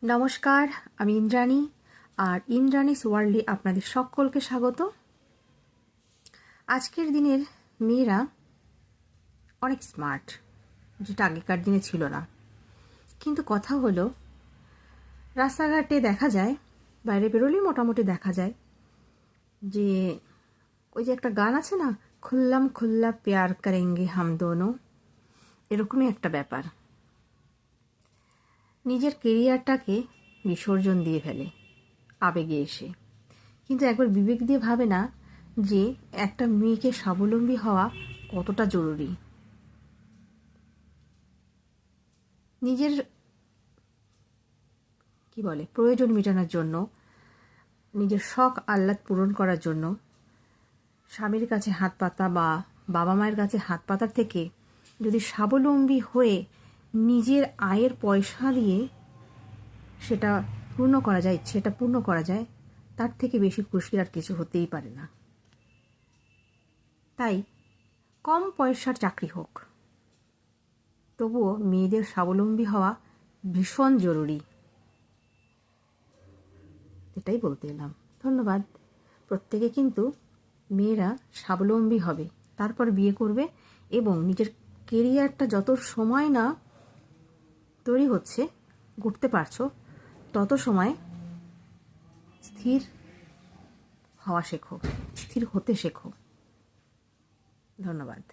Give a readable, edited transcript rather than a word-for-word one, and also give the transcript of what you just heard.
নমস্কার, আমি ইন্দ্রাণী। আর ইন্দ্রাণীস ওয়ার্ল্ডে আপনাদের সকলকে স্বাগত। আজকের দিনের মেয়েরা অনেক স্মার্ট, যেটা আগেকার দিনে ছিল না। কিন্তু কথা হলো, রাস্তাঘাটে দেখা যায়, বাইরে বেরোলেই মোটামুটি দেখা যায় যে ওই যে একটা গান আছে না, খুল্লাম খুল্লা প্যার করেঙ্গে হাম দোনো, এরকমই একটা ব্যাপার। নিজের কেরিয়ারটাকে বিসর্জন দিয়ে ফেলে আবেগে এসে, কিন্তু একবার বিবেক দিয়ে ভাবে না যে একটা মেয়েকে স্বাবলম্বী হওয়া কতটা জরুরি। নিজের প্রয়োজন মেটানোর জন্য, নিজের শখ আহ্লাদ পূরণ করার জন্য স্বামীর কাছে হাত পাতা বা বাবা মায়ের কাছে হাত পাতার থেকে যদি স্বাবলম্বী হয়ে নিজের আয়ের পয়সা দিয়ে সেটা ইচ্ছেটা পূর্ণ করা যায়, তার থেকে বেশি খুশির আর কিছু হতেই পারে না। তাই কম পয়সার চাকরি হোক, তবুও মেয়েদের স্বাবলম্বী হওয়া ভীষণ জরুরি। এটাই বলতে এলাম। ধন্যবাদ। প্রত্যেকে কিন্তু মেয়েরা স্বাবলম্বী হবে, তারপর বিয়ে করবে এবং নিজের কেরিয়ারটা যত সময় না তৈরি হচ্ছে, গড়তে পারছো, তত সময় স্থির হওয়া শেখো, স্থির হতে শেখো। ধন্যবাদ।